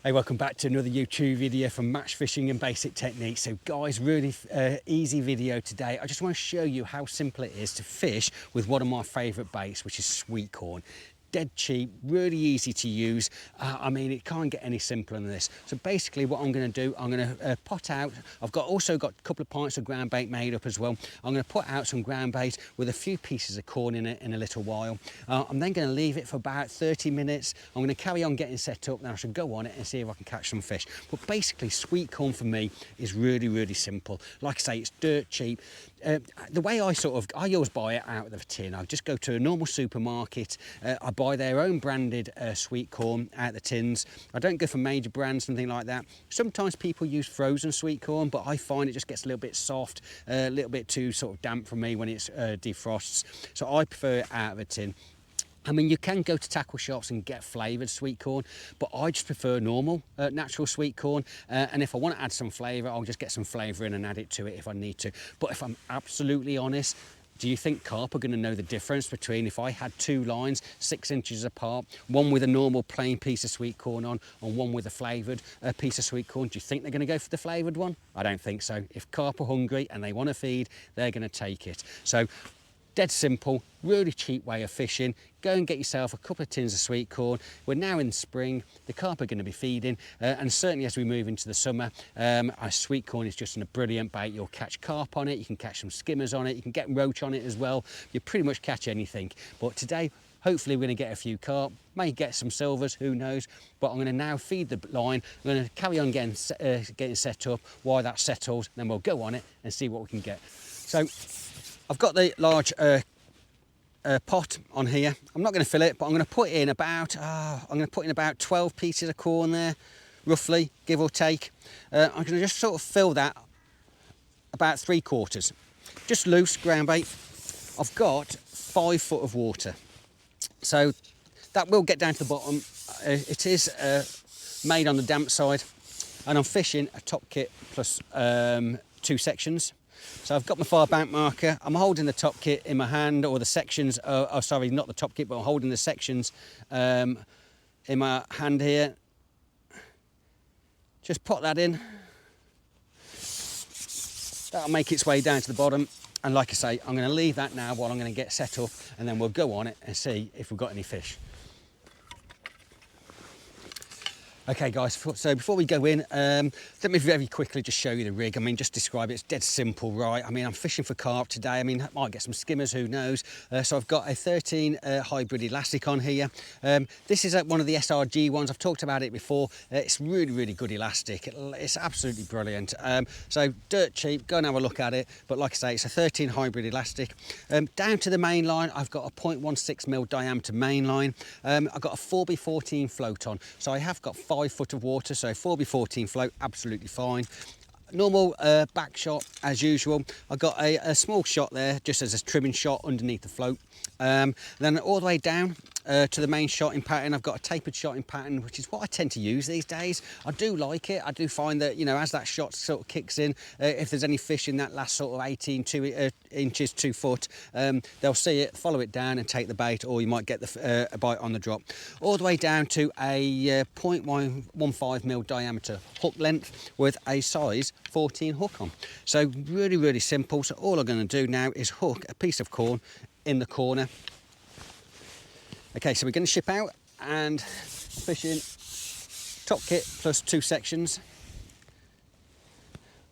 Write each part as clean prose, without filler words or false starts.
Hey, welcome back to another YouTube video from Match Fishing and Basic Techniques. So guys, really easy video today. I just want to show you how simple it is to fish with one of my favourite baits, which is Sweetcorn. Dead cheap, really easy to use. I mean, it can't get any simpler than this. So basically what I'm going to do, I'm going to pot out, I've also got a couple of pints of ground bait made up as well. I'm going to put out some ground bait with a few pieces of corn in it in a little while. I'm then going to leave it for about 30 minutes. I'm going to carry on getting set up, then I should go on it and see if I can catch some fish. But basically Sweetcorn for me is really, really simple. Like I say, it's dirt cheap. The way I always buy it out of the tin. I just go to a normal supermarket, I buy their own branded Sweetcorn out of the tins. I don't go for major brands, something like that. Sometimes people use frozen Sweetcorn, but I find it just gets a little bit soft, a little bit too sort of damp for me when it defrosts. So I prefer it out of a tin. I mean, you can go to tackle shops and get flavoured Sweetcorn, but I just prefer normal, natural Sweetcorn. And if I want to add some flavour, I'll just get some flavour in and add it to it if I need to. But if I'm absolutely honest, do you think carp are going to know the difference between if I had two lines 6 inches apart, one with a normal plain piece of Sweetcorn on and one with a flavoured piece of Sweetcorn? Do you think they're going to go for the flavoured one? I don't think so. If carp are hungry and they want to feed, they're going to take it. So dead simple, really cheap way of fishing. Go and get yourself a couple of tins of Sweetcorn. We're now in spring, the carp are going to be feeding, and certainly as we move into the summer, Sweetcorn is just a brilliant bait. You'll catch carp on it, you can catch some skimmers on it, you can get roach on it as well. You pretty much catch anything. But today, hopefully we're going to get a few carp, may get some silvers, who knows. But I'm going to now feed the line. I'm going to carry on getting set up while that settles, then we'll go on it and see what we can get. So I've got the large pot on here. I'm not going to fill it, but I'm going to put in about 12 pieces of corn there, roughly, give or take. I'm going to just sort of fill that about 3/4, just loose ground bait. I've got 5 foot of water, so that will get down to the bottom. It is made on the damp side, and I'm fishing a top kit plus 2 sections. So I've got my fire bank marker, I'm holding the top kit in my hand, or the sections, sorry, not the top kit, but I'm holding the sections in my hand here. Just pop that in. That'll make its way down to the bottom. And like I say, I'm going to leave that now while I'm going to get set up, and then we'll go on it and see if we've got any fish. Okay guys, so before we go in, let me very quickly just show you the rig. I mean, just describe it. It's dead simple, right? I mean, I'm fishing for carp today. I mean, I might get some skimmers, who knows? So I've got a 13 hybrid elastic on here. This is one of the SRG ones. I've talked about it before. It's really, really good elastic. It's absolutely brilliant. So dirt cheap, go and have a look at it. But like I say, it's a 13 hybrid elastic. Down to the main line, I've got a 0.16mm diameter main line. I've got a 4x14 float on. So I have got 5 foot of water, so 4x14 float, absolutely fine. Normal back shot as usual. I've got a small shot there just as a trimming shot underneath the float. Then all the way down to the main shotting pattern, I've got a tapered shotting pattern, which is what I tend to use these days. I do like it. I do find that, you know, as that shot sort of kicks in, if there's any fish in that last sort of 18 inches, 2 foot, they'll see it, follow it down and take the bait, or you might get a bite on the drop. All the way down to a 0.15mm diameter hook length with a size 14 hook on. So really, really simple. So all I'm going to do now is hook a piece of corn in the corner. Okay, so we're going to ship out and fishing top kit plus 2 sections.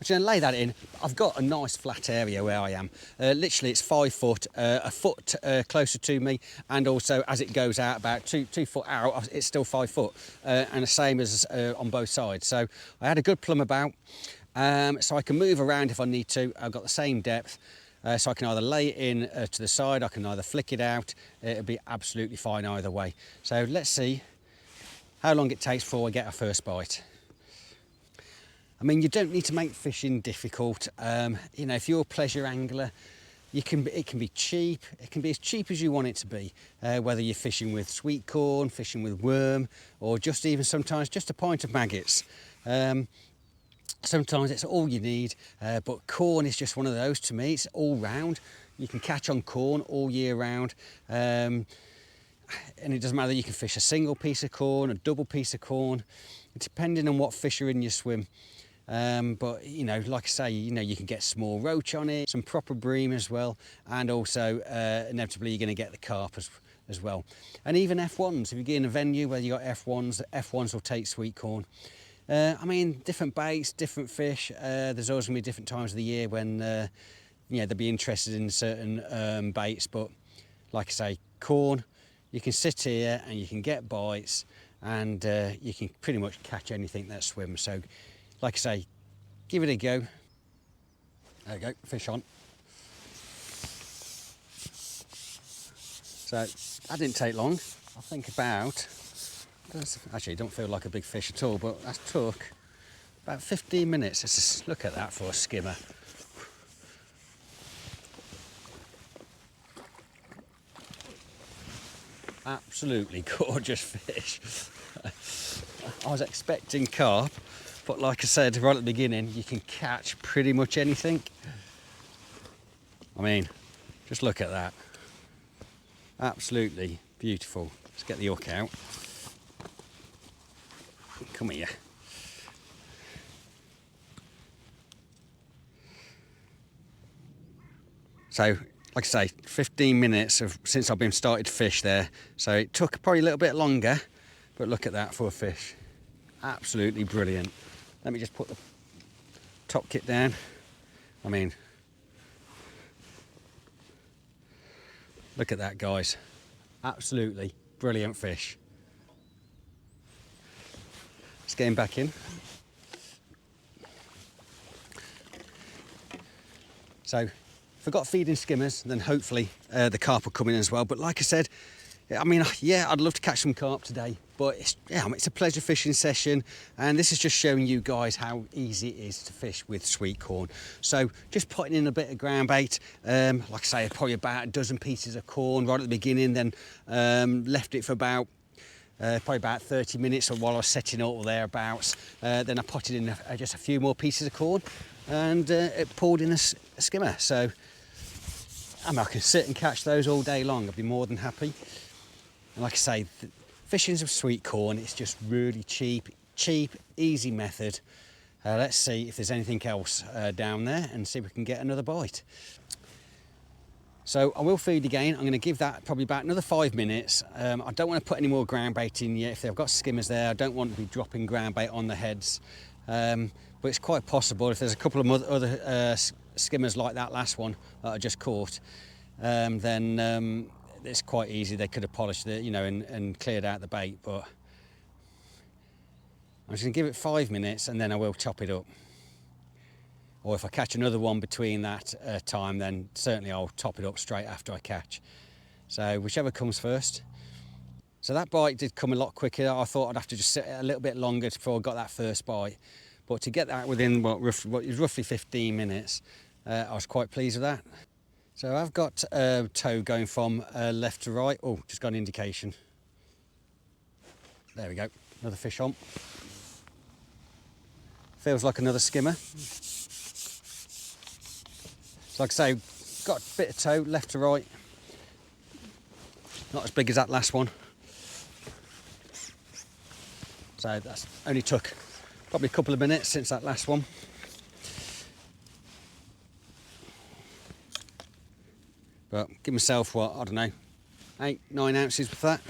I'm going to lay that in. I've got a nice flat area where I am. Literally, it's 5 foot, a foot closer to me, and also as it goes out about 2 foot out, it's still 5 foot, and the same as on both sides. So I had a good plumb about, so I can move around if I need to. I've got the same depth. So I can either lay it in to the side, I can either flick it out. It'll be absolutely fine either way. So let's see how long it takes before I get our first bite. I mean, you don't need to make fishing difficult. You know, if you're a pleasure angler, it can be cheap. It can be as cheap as you want it to be, whether you're fishing with Sweetcorn, fishing with worm, or just even sometimes just a pint of maggots. Sometimes it's all you need, but corn is just one of those to me. It's all round. You can catch on corn all year round. And it doesn't matter, you can fish a single piece of corn, a double piece of corn, depending on what fish are in your swim. But you know, like I say, you know, you can get small roach on it, some proper bream as well, and also inevitably you're going to get the carp as well. And even F1s, if you get in a venue where you got F1s, the F1s will take sweet corn. I mean, different baits, different fish. There's always going to be different times of the year when you know, they'll be interested in certain baits. But like I say, corn, you can sit here and you can get bites, and you can pretty much catch anything that swims. So like I say, give it a go. There we go, fish on. So that didn't take long. I think about, actually it don't feel like a big fish at all, but that took about 15 minutes. Let's just look at that for a skimmer. Absolutely gorgeous fish. I was expecting carp, but like I said right at the beginning, you can catch pretty much anything. I mean, just look at that. Absolutely beautiful. Let's get the hook out. Come here. So, like I say, 15 minutes since I've been started to fish there. So it took probably a little bit longer, but look at that for a fish. Absolutely brilliant. Let me just put the top kit down. I mean, look at that, guys. Absolutely brilliant fish. Let's get him back in. So, if I've got feeding skimmers, then hopefully the carp will come in as well. But like I said, I mean, yeah, I'd love to catch some carp today, but it's a pleasure fishing session, and this is just showing you guys how easy it is to fish with sweet corn. So just putting in a bit of ground bait, like I say, probably about a dozen pieces of corn right at the beginning, then left it for about probably about 30 minutes or while I was setting up or thereabouts. Then I potted in just a few more pieces of corn, and it pulled in a skimmer. So I mean, I can sit and catch those all day long. I'd be more than happy. And like I say, fishing with sweet corn, it's just really cheap, easy method. Let's see if there's anything else down there and see if we can get another bite. So I will feed again. I'm going to give that probably about another 5 minutes. I don't want to put any more ground bait in yet. If they've got skimmers there, I don't want to be dropping ground bait on the heads. But it's quite possible if there's a couple of other skimmers like that last one that I just caught, then it's quite easy. They could have polished it, you know, and cleared out the bait. But I'm just going to give it 5 minutes and then I will chop it up. Or if I catch another one between that time, then certainly I'll top it up straight after I catch. So whichever comes first. So that bite did come a lot quicker. I thought I'd have to just sit a little bit longer before I got that first bite. But to get that within what is roughly 15 minutes, I was quite pleased with that. So I've got a tow going from left to right. Oh, just got an indication. There we go, another fish on. Feels like another skimmer. So like I say, got a bit of tow left to right. Not as big as that last one. So that's only took probably a couple of minutes since that last one. But give myself, what, I don't know, 8-9 ounces with that.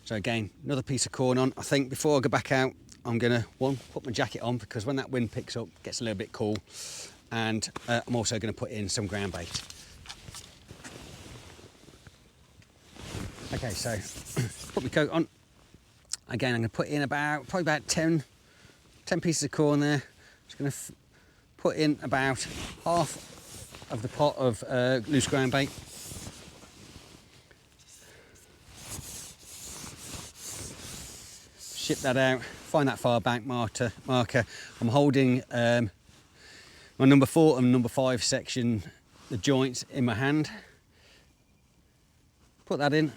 So again, another piece of corn on. I think before I go back out, I'm gonna, put my jacket on, because when that wind picks up, it gets a little bit cool. And I'm also gonna put in some ground bait. Okay, so put my coat on. Again, I'm gonna put in probably about 10 pieces of corn there. Just gonna put in about half of the pot of loose ground bait. Ship that out, find that far bank marker. I'm holding my number 4 and number 5 section, the joints in my hand. Put that in.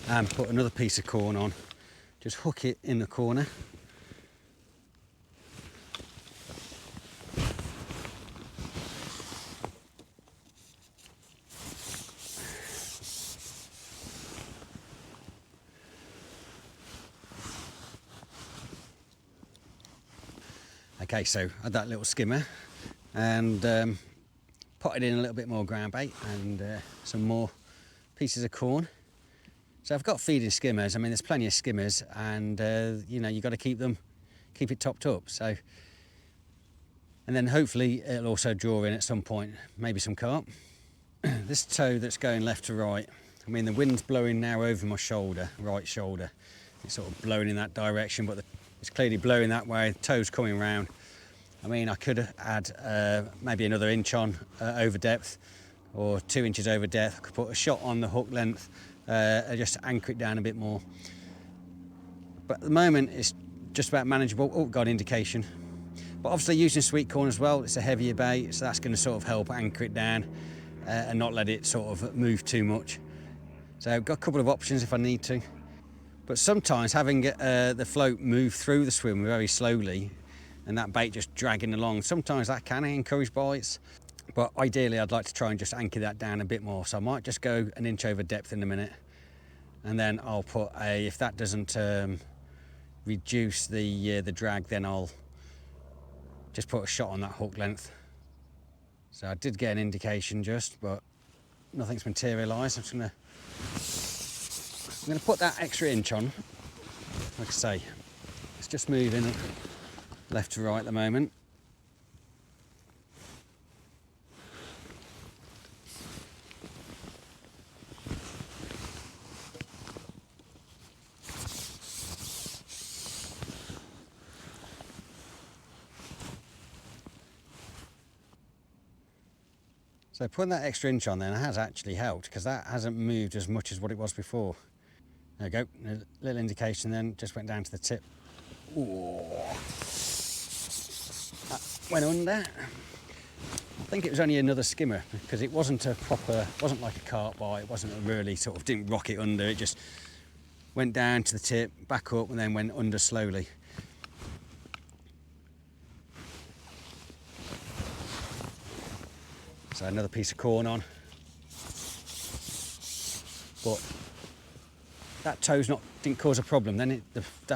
and put another piece of corn on. Just hook it in the corner. Okay, so I had that little skimmer and potted in a little bit more ground bait and some more pieces of corn. So I've got feeding skimmers. I mean, there's plenty of skimmers, and you know, you've got to keep it topped up. So, and then hopefully it'll also draw in at some point, maybe some carp. This tow that's going left to right, I mean, the wind's blowing now over my shoulder, right shoulder. It's sort of blowing in that direction, but it's clearly blowing that way. The tow's coming round. I mean, I could add maybe another inch on over depth, or 2 inches over depth. I could put a shot on the hook length, just anchor it down a bit more. But at the moment, it's just about manageable. Oh, got an indication. But obviously using Sweetcorn as well, it's a heavier bait, so that's going to sort of help anchor it down and not let it sort of move too much. So I've got a couple of options if I need to. But sometimes having the float move through the swim very slowly and that bait just dragging along, sometimes that can encourage bites. But ideally, I'd like to try and just anchor that down a bit more. So I might just go an inch over depth in a minute. And then I'll put if that doesn't reduce the drag, then I'll just put a shot on that hook length. So I did get an indication just, but nothing's materialised. I'm gonna put that extra inch on. Like I say, it's just moving left to right at the moment. So putting that extra inch on then has actually helped, because that hasn't moved as much as what it was before. There we go, a little indication then, just went down to the tip. Ooh. That went under. I think it was only another skimmer, because it wasn't wasn't like a carp bite, it wasn't a really sort of, didn't rock it under, it just went down to the tip, back up, and then went under slowly. So another piece of corn on. But that tow's didn't cause a problem. Then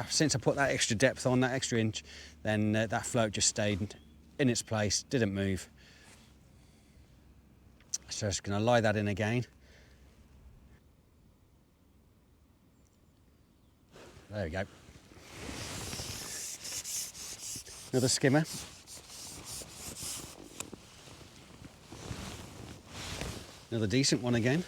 since I put that extra depth on, that extra inch, then that float just stayed in its place, didn't move. So I'm just going to lie that in again. There we go. Another skimmer. Another decent one again.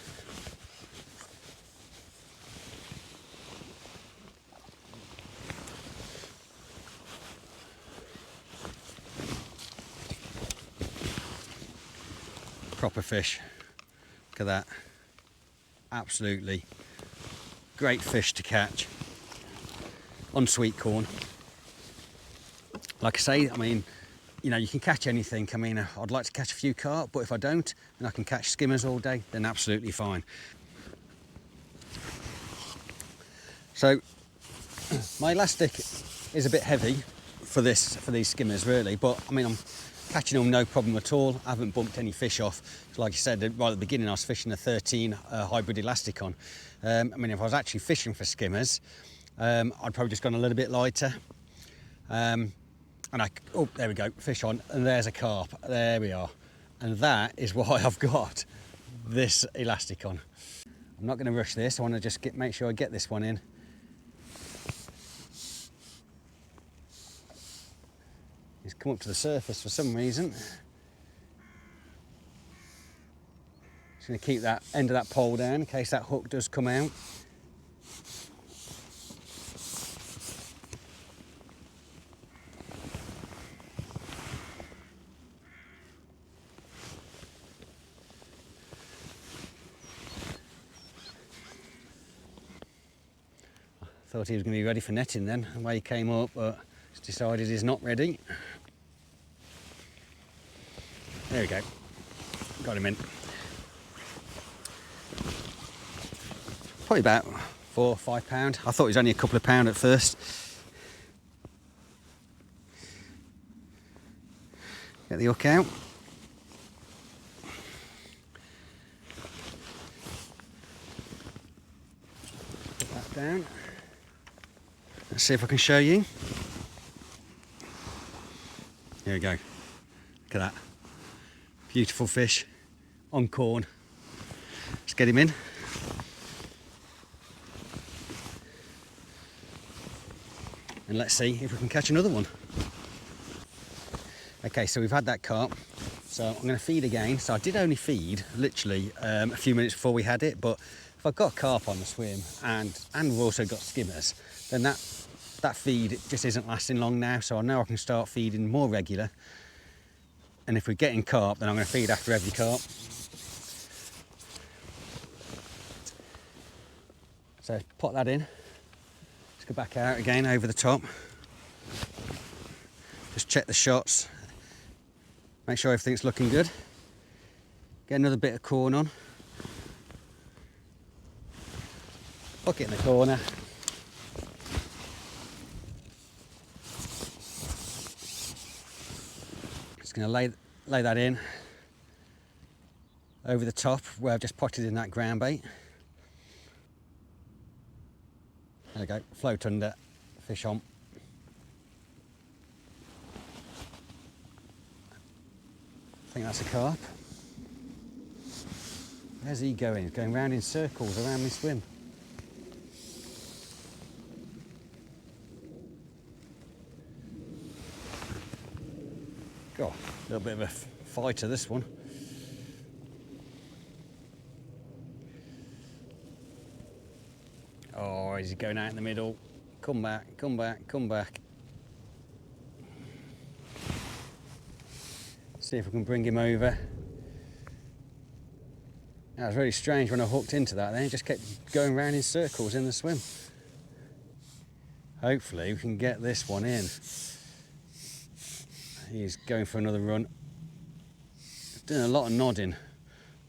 Proper fish. Look at that. Absolutely great fish to catch on Sweetcorn. Like I say, I mean, you know, you can catch anything. I mean, I'd like to catch a few carp, but if I don't, and I can catch skimmers all day, then absolutely fine. So, my elastic is a bit heavy for these skimmers, really, but I mean, I'm catching them no problem at all. I haven't bumped any fish off. So like I said, right at the beginning, I was fishing a 13 hybrid elastic on. I mean, if I was actually fishing for skimmers, I'd probably just gone a little bit lighter. And oh, there we go, fish on, and there's a carp. There we are. And that is why I've got this elastic on. I'm not going to rush this. I want to just make sure I get this one in. He's come up to the surface for some reason. Just going to keep that end of that pole down in case that hook does come out. Thought he was going to be ready for netting then, the way he came up, but he's decided he's not ready. There we go, got him in. Probably about 4 or 5 pound. I thought it was only a couple of pound at first. Get the hook out. Put that down. Let's see if I can show you. Here we go. Look at that. Beautiful fish on corn. Let's get him in. And let's see if we can catch another one. Okay, so we've had that carp. So I'm going to feed again. So I did only feed literally a few minutes before we had it, but if I've got carp on the swim and we've also got skimmers, then that feed just isn't lasting long now. So I know I can start feeding more regular. And if we're getting carp, then I'm going to feed after every carp. So pop that in. Let's go back out again over the top. Just check the shots. Make sure everything's looking good. Get another bit of corn on. Hook it in the corner. Just going to lay that in over the top where I've just potted in that ground bait. There we go, float under, fish on. I think that's a carp. Where's he going? He's going round in circles around my swim. God, a little bit of a fighter, this one. Oh, is he going out in the middle? Come back, come back, come back. See if we can bring him over. That was really strange when I hooked into that then. He just kept going round in circles in the swim. Hopefully we can get this one in. He's going for another run. He's doing a lot of nodding.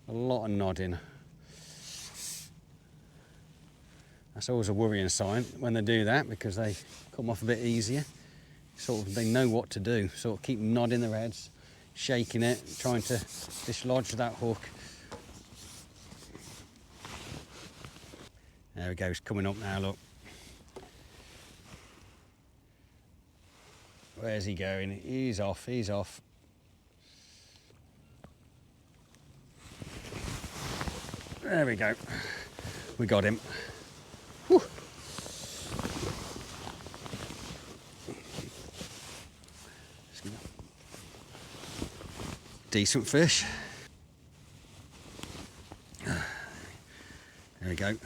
A lot of nodding. That's always a worrying sign when they do that, because they come off a bit easier. Sort of, they know what to do. Sort of keep nodding their heads, shaking it, trying to dislodge that hook. There we go, he's coming up now, look. Where's he going? He's off, he's off. There we go. We got him. Whew. Decent fish. There we go.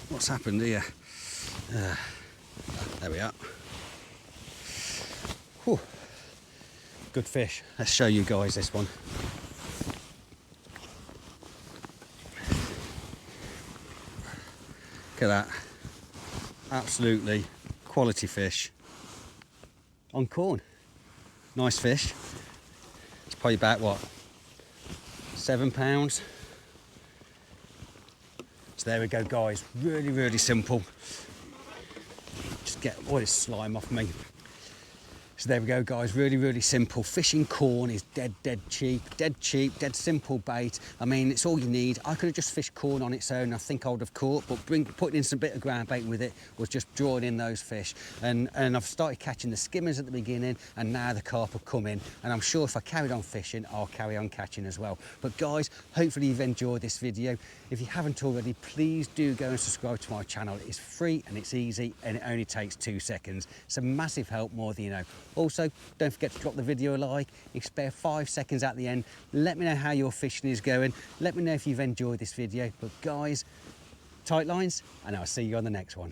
What's happened here? There we are. Whew. Good fish. Let's show you guys this one. Look at that. Absolutely quality fish on corn. Nice fish. It's probably about what, 7 pounds. So there we go, guys. Really, really simple. Just get all this slime off me. So there we go, guys. Really, really simple. Fishing corn is dead cheap, dead simple bait. I mean, it's all you need. I could have just fished corn on its own. I think I would have caught, but putting in some bit of ground bait with it was just drawing in those fish. And I've started catching the skimmers at the beginning, and now the carp have come in. And I'm sure if I carried on fishing, I'll carry on catching as well. But guys, hopefully you've enjoyed this video. If you haven't already, please do go and subscribe to my channel. It's free and it's easy, and it only takes 2 seconds. It's a massive help, more than you know. Also, don't forget to drop the video a like. You spare 5 seconds at the end. Let me know how your fishing is going. Let me know if you've enjoyed this video. But guys, tight lines, and I'll see you on the next one.